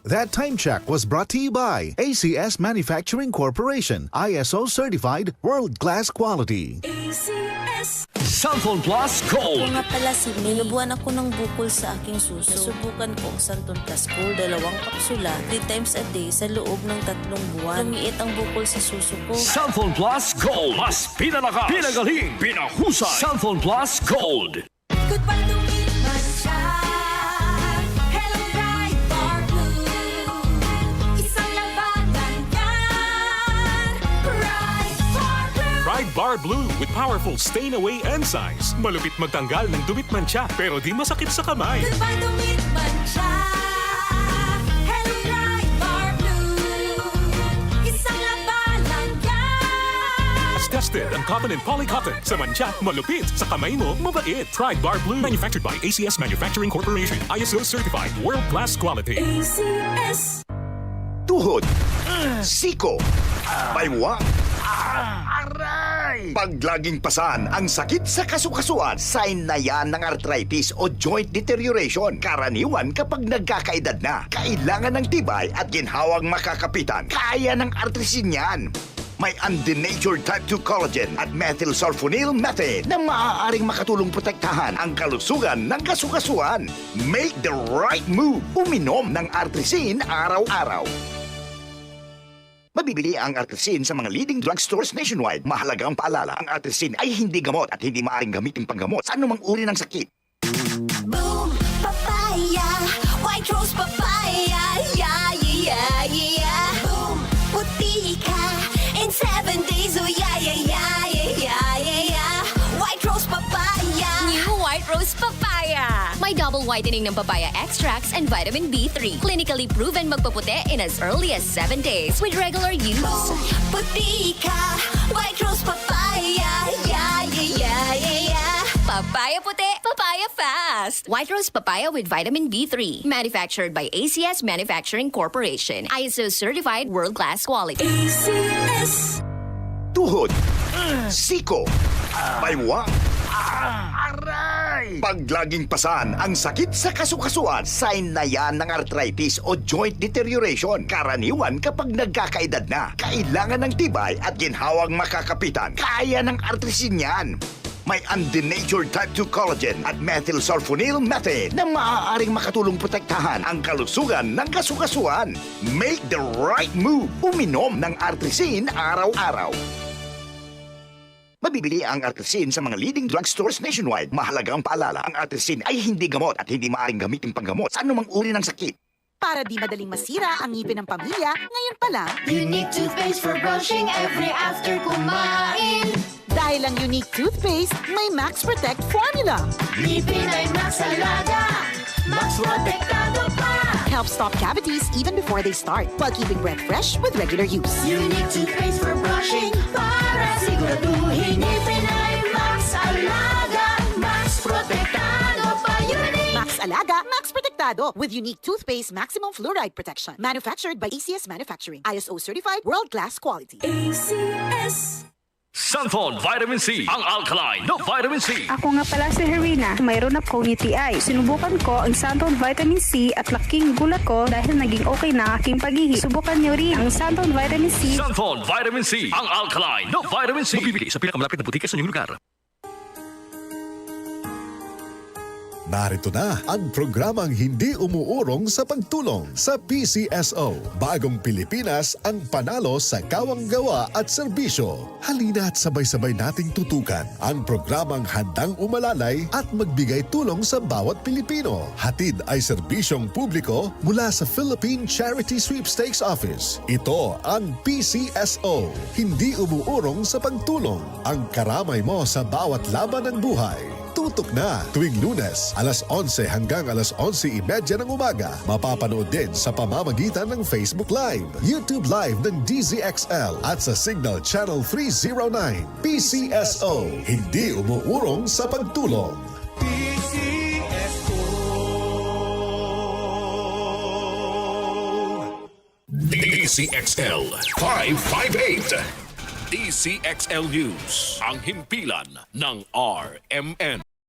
That time check was brought to you by ACS Manufacturing Corporation, ISO certified world-class quality. ACS. Santon Plus Gold. Ako nga pala si May. Nabuhan ako ng bukol sa aking suso. Nasubukan ko ang Santon Plus Gold, 2 kapsula, 3 times a day sa loob ng 3 buwan. Lumiit ang bukol sa suso ko. Santon Plus Gold. Mas pinalakas, pinagaling, pinahusay. Santon Plus Gold. Goodbye to meet my child. Hello, bright bar blue. Isang labanan yan. Bright bar blue. Pride Bar Blue with powerful stain-away enzymes. Malupit magtanggal ng dumit mancha pero di masakit sa kamay. Goodbye to meet my child. Hello, bright bar blue. Isang labanan yan. As tested ang cotton and polycotton. Sa mancha, malupit. Sa kamay mo, mabait. Pride Bar Blue. Manufactured by ACS Manufacturing Corporation. ISO certified world-class quality. ACS. Tuhod, siko, baywang, aray! Pag laging pasan ang sakit sa kasukasuan, sign na yan ng arthritis o joint deterioration. Karaniwan kapag nagkakaedad na, kailangan ng tibay at ginhawang makakapitan. Kaya ng artrisin yan. May undenatured type 2 collagen at methylsulfonyl methane na maaaring makatulong protektahan ang kalusugan ng kasukasuan. Make the right move. Uminom ng artrisin araw-araw. Mabibili ang artrisin sa mga leading drugstores nationwide. Mahalaga ang paalala, ang artrisin ay hindi gamot at hindi maaaring gamitin panggamot sa anumang uri ng sakit. Boom, papaya. White rose papaya. Yeah, yeah, yeah. Boom, puti ka. In 7 days, oh yeah, yeah, yeah, yeah, yeah, yeah. White rose papaya. New White Rose Papaya. May double whitening ng papaya extracts and vitamin B3. Clinically proven magpaputi in as early as 7 days with regular use. Boom, puti ka. White rose papaya. Yeah, yeah, yeah, yeah, yeah. Papaya puti, papaya fast. White Rose Papaya with vitamin B3. Manufactured by ACS Manufacturing Corporation. ISO certified world-class quality. ACS. Tuhod, siko, baywang, aray! Pag laging pasan ang sakit sa kasukasuan, sign na yan ng arthritis o joint deterioration. Karaniwan kapag nagkakaedad na, kailangan ng tibay at ginhawang makakapitan. Kaya ng artrisin yan. May undenatured type 2 collagen at methylsulfonyl methane na maaaring makatulong protektahan ang kalusugan ng kasukasuan. Make the right move. Uminom ng artrisin araw-araw. Mabibili ang artrisin sa mga leading drugstores nationwide. Mahalaga ang paalala, ang artrisin ay hindi gamot at hindi maaaring gamitin panggamot sa anumang uri ng sakit. Para di madaling masira ang ngipin ng pamilya, ngayon pa lang, Unique toothpaste for brushing every after kumain. dahil ang unique toothpaste, may Max Protect formula. Ngipin ay Max Alaga. Max Protektado pa. Helps stop cavities even before they start, while keeping breath fresh with regular use. Unique toothpaste for brushing para siguraduhin ngipin ay Max Alaga. Max Protektado pa. Unique. Max Alaga, Max Protectado with unique toothpaste maximum fluoride protection. Manufactured by ACS Manufacturing. ISO certified world-class quality. ACS. Santon Vitamin C. Ang alkaline na Vitamin C. Ako nga pala si Herwina. Mayroon akong UTI. Sinubukan ko ang Santon Vitamin C at laking gulat ko dahil naging okay na aking paghihi. Subukan niyo rin ang Santon Vitamin C. Santon Vitamin C. Ang alkaline na Vitamin C. Mabibili sa pinakamalapit na butika sa inyong lugar. Narito na ang programang hindi umuurong sa pagtulong sa PCSO. Bagong Pilipinas ang panalo sa kawang-gawa at serbisyo. Halina at sabay-sabay nating tutukan ang programang handang umalalay at magbigay tulong sa bawat Pilipino. Hatid ay serbisyong publiko mula sa Philippine Charity Sweepstakes Office. Ito ang PCSO. Hindi umuurong sa pagtulong. Ang karamay mo sa bawat laban ng buhay. Tutok na tuwing Lunes, alas 11 hanggang alas 11:30 ng umaga. Mapapanood din sa pamamagitan ng Facebook Live, YouTube Live ng DZXL at sa Signal Channel 309. PCSO, hindi umuurong sa pagtulong. DCXL 558. DCXL News, ang himpilan ng RMN.